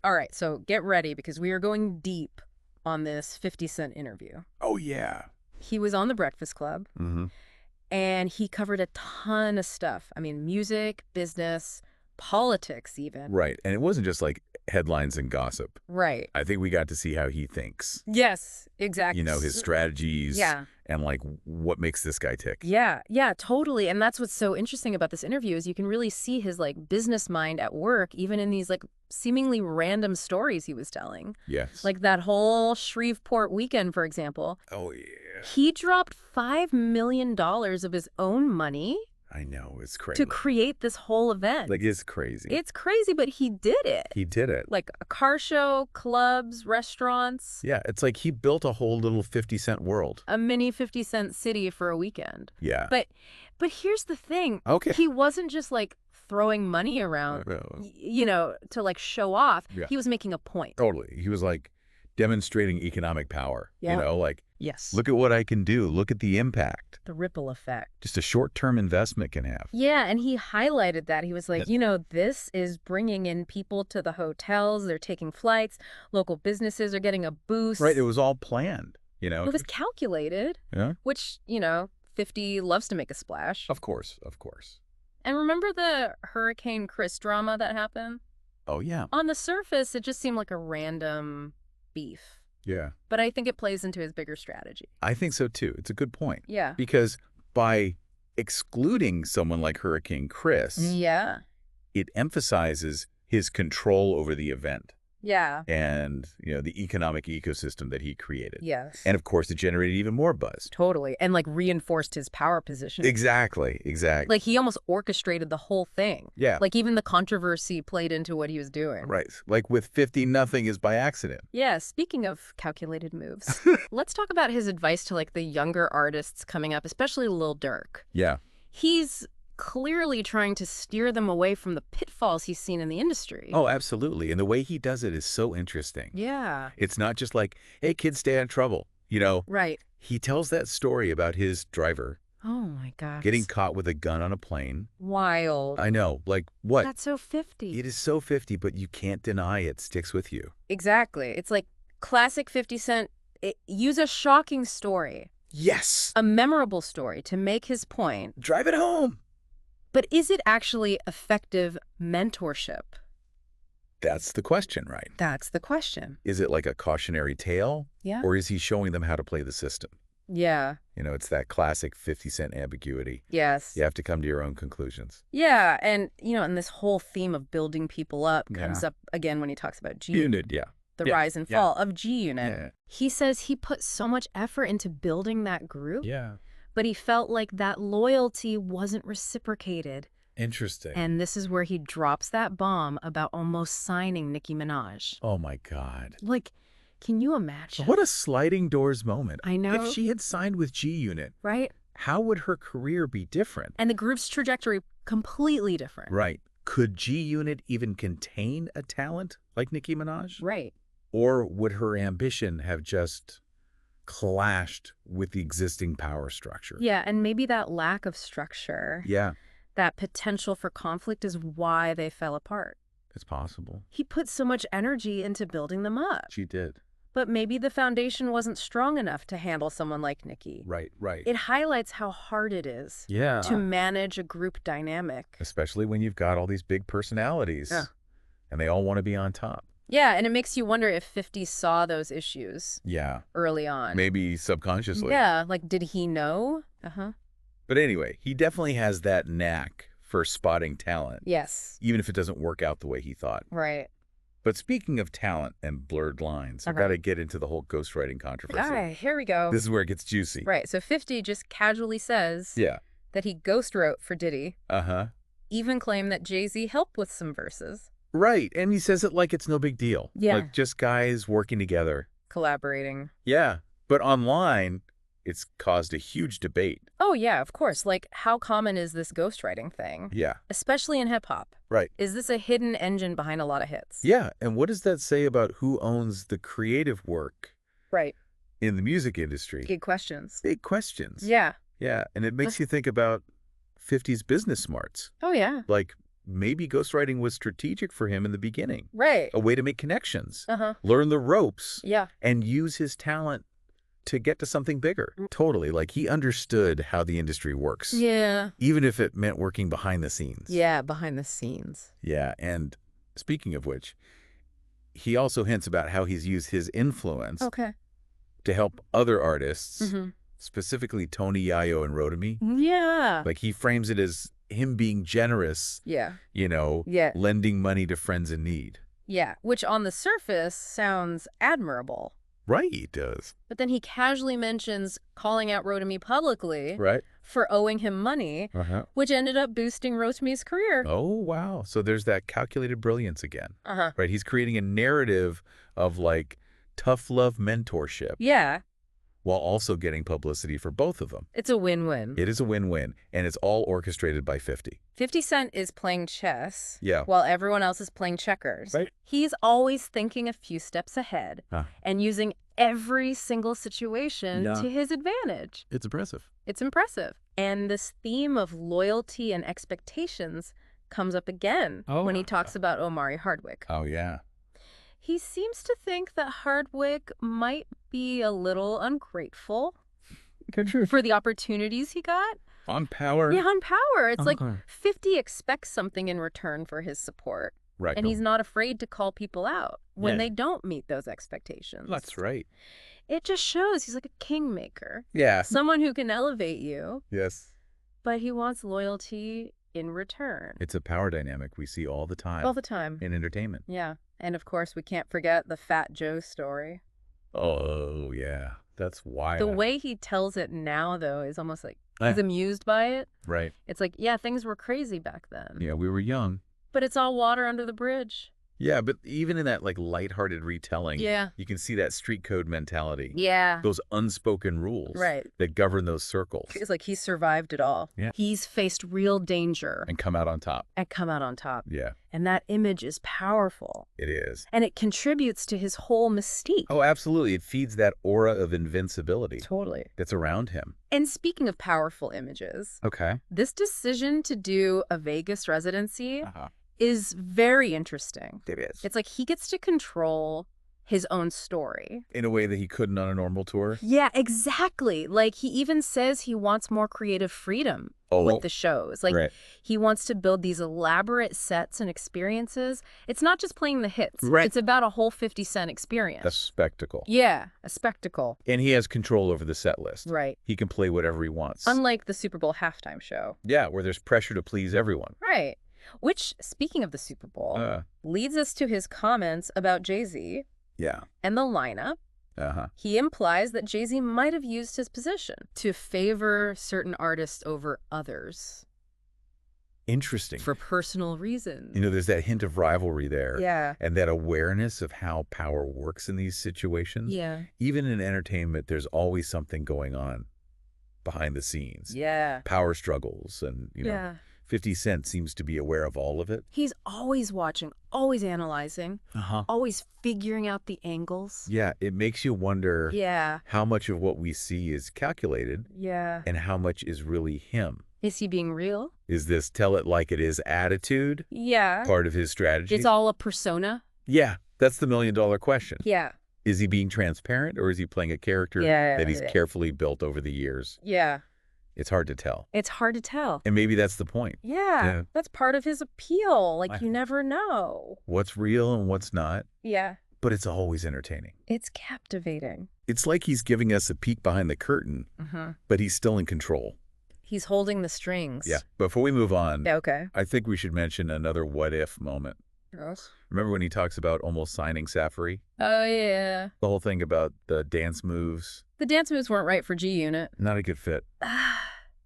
All right, so get ready because we are going deep on this 50 Cent interview. Oh, yeah. He was on The Breakfast Club, Mm-hmm. and he covered a ton of stuff. I mean, music, business, politics even. Right. And it wasn't just like headlines and gossip. Right. I think we got to see how he thinks, Yes, exactly. his strategies Yeah. and like what makes this guy tick. Yeah, totally. And that's what's so interesting about this interview is you can really see his like business mind at work, even in these like seemingly random stories he was telling. Yes. Like that whole Shreveport weekend, for example. Oh, yeah. He dropped $5 million of his own money I know. It's crazy. to create this whole event. Like, it's crazy. It's crazy, but he did it. He did it. Like a car show, clubs, restaurants, Yeah. It's like he built a whole little 50 Cent world. a mini 50 Cent city for a weekend. Yeah. But here's the thing. Okay. He wasn't just like throwing money around, to like show off. Yeah. He was making a point. Totally. He was like demonstrating economic power. Yeah. Like, Yes. look at what I can do. Look at the impact. The ripple effect. Just a short-term investment can have. Yeah, and he highlighted that. He was like, this is bringing in people to the hotels. They're taking flights. Local businesses are getting a boost. Right. It was all planned, It was calculated, Yeah. which, 50 loves to make a splash. Of course. Of course. And remember the Hurricane Chris drama that happened? Oh, yeah. On the surface, it just seemed like a random beef. Yeah. But I think it plays into his bigger strategy. I think so, too. It's a good point. Yeah. Because by excluding someone like Hurricane Chris, Yeah. it emphasizes his control over the event Yeah. and, the economic ecosystem that he created. Yes. And, of course, it generated even more buzz. Totally. And like reinforced his power position. Exactly. Exactly. Like he almost orchestrated the whole thing. Yeah. Like even the controversy played into what he was doing. Right. Like with 50, nothing is by accident. Yeah. Speaking of calculated moves, let's talk about his advice to like the younger artists coming up, especially Lil Durk. Yeah. He's clearly trying to steer them away from the pitfalls he's seen in the industry. Oh, absolutely. And the way he does it is so interesting. Yeah. It's not just like, hey, kids, stay out of trouble. Right. He tells that story about his driver Oh my gosh. getting caught with a gun on a plane. wild. I know. Like, what? That's so 50. It is so 50, but you can't deny it sticks with you. Exactly. It's like classic 50 Cent. Use a shocking story, Yes. a memorable story to make his point. Drive it home. But is it actually effective mentorship? That's the question, right? That's the question. Is it like a cautionary tale? Yeah. Or is he showing them how to play the system? Yeah. It's that classic 50 Cent ambiguity. Yes. You have to come to your own conclusions. Yeah. And, and this whole theme of building people up comes Yeah. up again when he talks about G. Yeah. The Yeah. rise and Yeah. fall of G Unit. Yeah. He says he put so much effort into building that group, Yeah. but he felt like that loyalty wasn't reciprocated. Interesting. And this is where he drops that bomb about almost signing Nicki Minaj. Oh, my God. Like, can you imagine? What a sliding doors moment. I know. If she had signed with G Unit, Right? how would her career be different? And the group's trajectory completely different. Right. Could G Unit even contain a talent like Nicki Minaj? Right. Or would her ambition have just clashed with the existing power structure? Yeah, and maybe that lack of structure, Yeah, that potential for conflict is why they fell apart. it's possible. He put so much energy into building them up. She did. But maybe the foundation wasn't strong enough to handle someone like Nicki. Right. It highlights how hard it is Yeah. to manage a group dynamic. Especially when you've got all these big personalities. Yeah. And they all want to be on top. Yeah, and it makes you wonder if 50 saw those issues Yeah. early on. Maybe subconsciously. Yeah, like did he know? Uh-huh. But anyway, he definitely has that knack for spotting talent, Yes. even if it doesn't work out the way he thought. Right. But speaking of talent and blurred lines, I've Okay. got to get into the whole ghostwriting controversy. All right, here we go. This is where it gets juicy. Right, so 50 just casually says Yeah. that he ghost wrote for Diddy, Uh-huh. even claimed that Jay-Z helped with some verses. Right. And he says it like it's no big deal. Yeah. Like just guys working together. Collaborating. Yeah. But online, it's caused a huge debate. Oh, yeah, of course. Like, how common is this ghostwriting thing? Yeah. Especially in hip-hop. Right. Is this a hidden engine behind a lot of hits? Yeah. And what does that say about who owns the creative work Right. in the music industry? Big questions. Big questions. Yeah. Yeah. And it makes you think about 50's business smarts. Oh, yeah. Like maybe ghostwriting was strategic for him in the beginning. Right. A way to make connections, Uh-huh. learn the ropes, Yeah. and use his talent to get to something bigger. Totally. Like, he understood how the industry works. Yeah. Even if it meant working behind the scenes. Yeah, behind the scenes. Yeah, and speaking of which, he also hints about how he's used his influence Okay. to help other artists, Mm-hmm. specifically Tony, Yayo, and Rotimi. Yeah. Like, he frames it as him being generous, Yeah. Yeah. Lending money to friends in need. Yeah. Which on the surface sounds admirable. Right, he does. But then he casually mentions calling out Rotimi publicly Right. for owing him money, Uh-huh. which ended up boosting Rotimi's career. Oh, wow. So there's that calculated brilliance again. Uh-huh. Right? He's creating a narrative of, like, tough love mentorship Yeah. while also getting publicity for both of them. It's a win-win. It is a win-win, and it's all orchestrated by 50. 50 Cent is playing chess Yeah. while everyone else is playing checkers. Right. He's always thinking a few steps ahead and using every single situation Yeah. to his advantage. It's impressive. It's impressive. And this theme of loyalty and expectations comes up again when he talks about Omari Hardwick. Oh, yeah. He seems to think that Hardwick might be a little ungrateful for the opportunities he got. On power. Yeah, on power. It's like Okay. 50 expects something in return for his support. Right. And he's not afraid to call people out when Yeah. they don't meet those expectations. That's right. It just shows he's like a kingmaker. Yeah. Someone who can elevate you, Yes. but he wants loyalty in return. It's a power dynamic we see all the time. All the time. In entertainment. Yeah. And of course, we can't forget the Fat Joe story. Oh, yeah. That's wild. The way he tells it now, though, is almost like Eh. he's amused by it. Right. It's like, yeah, things were crazy back then. Yeah, we were young. But it's all water under the bridge. Yeah, but even in that, like, lighthearted retelling, Yeah. you can see that street code mentality. Yeah. Those unspoken rules Right. that govern those circles It's like he's survived it all. Yeah. He's faced real danger and come out on top. and come out on top. Yeah, And that image is powerful. it is. And it contributes to his whole mystique. Oh, absolutely. It feeds that aura of invincibility Totally. that's around him. And speaking of powerful images, Okay. this decision to do a Vegas residency Uh-huh. is very interesting. It is. It's like he gets to control his own story. In a way that he couldn't on a normal tour. Yeah, exactly. Like he even says he wants more creative freedom with the shows. Like right. he wants to build these elaborate sets and experiences. It's not just playing the hits. Right. It's about a whole 50 Cent experience. A spectacle. Yeah, a spectacle. And he has control over the set list. Right. He can play whatever he wants. Unlike the Super Bowl halftime show. Yeah, where there's pressure to please everyone. Right. Which, speaking of the Super Bowl, leads us to his comments about Jay-Z Yeah. and the lineup. Uh-huh. He implies that Jay-Z might have used his position to favor certain artists over others Interesting. for personal reasons. You know, there's that hint of rivalry there. Yeah. And that awareness of how power works in these situations. Yeah. Even in entertainment, there's always something going on behind the scenes. Yeah. Power struggles and, Yeah. 50 Cent seems to be aware of all of it. He's always watching, always analyzing, Uh-huh. always figuring out the angles. Yeah, it makes you wonder Yeah. how much of what we see is calculated Yeah. and how much is really him. Is he being real? Is this tell it like it is attitude Yeah. part of his strategy? It's all a persona? Yeah, that's the million-dollar question. Yeah. Is he being transparent or is he playing a character that he's carefully built over the years? Yeah. It's hard to tell. It's hard to tell. And maybe that's the point. Yeah. That's part of his appeal. Like, you never know. What's real and what's not, Yeah. but it's always entertaining. It's captivating. It's like he's giving us a peek behind the curtain, but he's still in control. He's holding the strings. Yeah. Before we move on, Okay. I think we should mention another what-if moment. Yes. Remember when he talks about almost signing Safari? Oh, yeah. The whole thing about the dance moves. The dance moves weren't right for G-Unit. Not a good fit.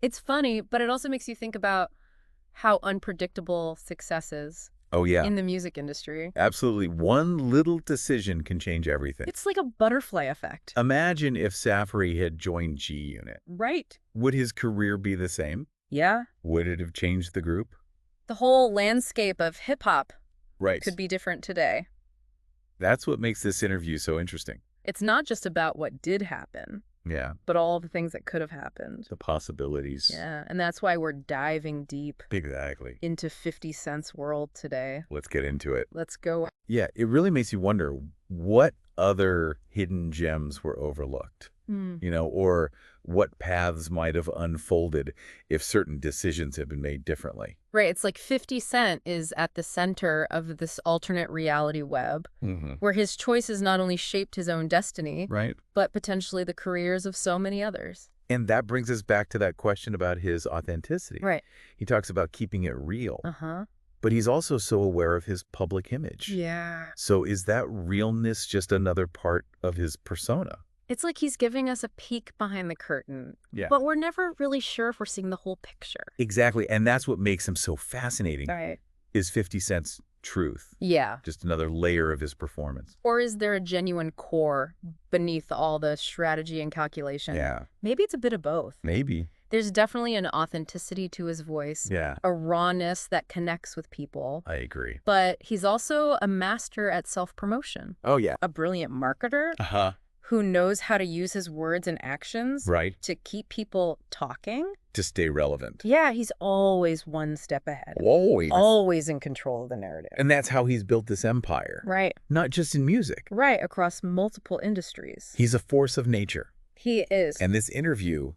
It's funny, but it also makes you think about how unpredictable success is Oh, yeah. in the music industry. Absolutely. One little decision can change everything. It's like a butterfly effect. Imagine if Safari had joined G-Unit. Right. Would his career be the same? Yeah. Would it have changed the group? The whole landscape of hip-hop Right. could be different today. That's what makes this interview so interesting. It's not just about what did happen. Yeah. but all the things that could have happened. The possibilities. Yeah, and that's why we're diving deep Exactly. into 50 Cent's world today. Let's get into it. Let's go. Yeah, it really makes you wonder what other hidden gems were overlooked, or what paths might have unfolded if certain decisions had been made differently. Right, it's like 50 Cent is at the center of this alternate reality web, where his choices not only shaped his own destiny, Right. but potentially the careers of so many others. And that brings us back to that question about his authenticity. Right. He talks about keeping it real, Uh-huh. but he's also so aware of his public image. Yeah. So is that realness just another part of his persona? It's like he's giving us a peek behind the curtain, Yeah. but we're never really sure if we're seeing the whole picture. Exactly. And that's what makes him so fascinating, Right. is 50 Cent's truth. Yeah. Just another layer of his performance. Or is there a genuine core beneath all the strategy and calculation? Yeah. Maybe it's a bit of both. Maybe. There's definitely an authenticity to his voice, Yeah. a rawness that connects with people. I agree. But he's also a master at self-promotion, Oh, yeah. a brilliant marketer Uh-huh. who knows how to use his words and actions Right. to keep people talking. To stay relevant. Yeah, he's always one step ahead. Always. Always in control of the narrative. And that's how he's built this empire. Right. Not just in music. Right, across multiple industries. He's a force of nature. He is. And this interview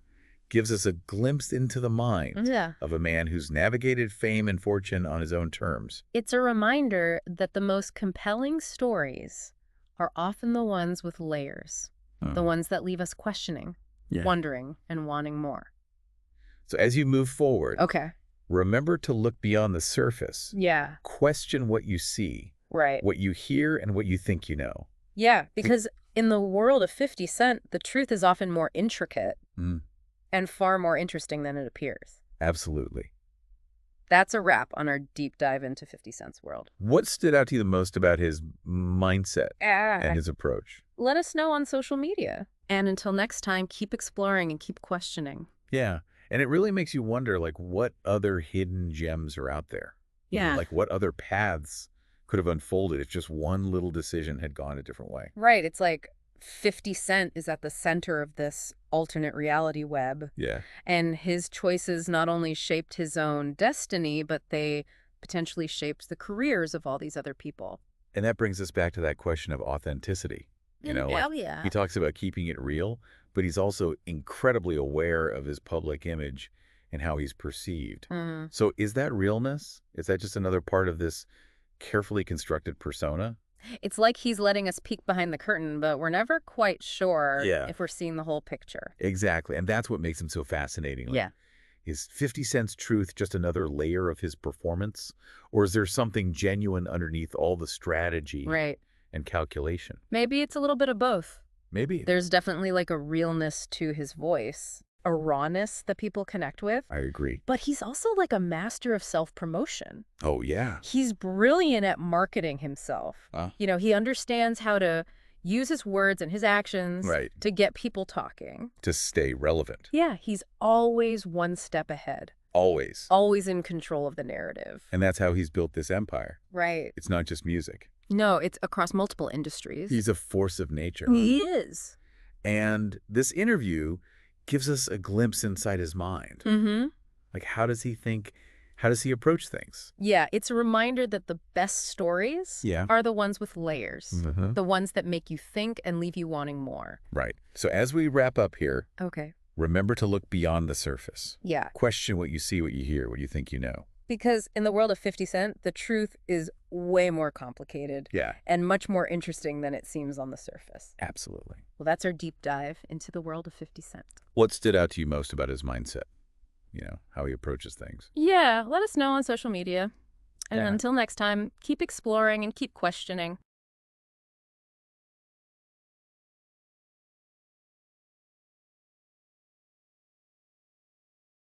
gives us a glimpse into the mind Yeah. of a man who's navigated fame and fortune on his own terms. It's a reminder that the most compelling stories are often the ones with layers, the ones that leave us questioning, wondering, and wanting more. So as you move forward, Okay. remember to look beyond the surface. Yeah. Question what you see, Right. what you hear, and what you think you know. Yeah, because in the world of 50 Cent, the truth is often more intricate and far more interesting than it appears. Absolutely. That's a wrap on our deep dive into 50 Cent's world. What stood out to you the most about his mindset and his approach? Let us know on social media. And until next time, keep exploring and keep questioning. Yeah. And it really makes you wonder, like, what other hidden gems are out there? Yeah. Like, what other paths could have unfolded if just one little decision had gone a different way? Right. It's like 50 Cent is at the center of this alternate reality web. Yeah. And his choices not only shaped his own destiny, but they potentially shaped the careers of all these other people. And that brings us back to that question of authenticity. Yeah. He talks about keeping it real, but he's also incredibly aware of his public image and how he's perceived. So is that realness? Is that just another part of this carefully constructed persona? It's like he's letting us peek behind the curtain, but we're never quite sure Yeah. if we're seeing the whole picture. Exactly. And that's what makes him so fascinating. Yeah. Is 50 Cent's truth just another layer of his performance? Or is there something genuine underneath all the strategy Right. and calculation? Maybe it's a little bit of both. Maybe. There's definitely like a realness to his voice, a rawness that people connect with. I agree. But he's also like a master of self-promotion. Oh, yeah. He's brilliant at marketing himself. He understands how to use his words and his actions to get people talking. To stay relevant. Yeah, he's always one step ahead. Always. Always in control of the narrative. And that's how he's built this empire. Right. It's not just music. No, it's across multiple industries. He's a force of nature. He is. And this interview gives us a glimpse inside his mind. Like, how does he think? How does he approach things? Yeah, it's a reminder that the best stories are the ones with layers, the ones that make you think and leave you wanting more. Right. So as we wrap up here, Okay. remember to look beyond the surface. Yeah. Question what you see, what you hear, what you think you know. Because in the world of 50 Cent, the truth is way more complicated and much more interesting than it seems on the surface. Absolutely. Well, that's our deep dive into the world of 50 Cent. What stood out to you most about his mindset? How he approaches things. Yeah, let us know on social media. And Yeah. until next time, keep exploring and keep questioning.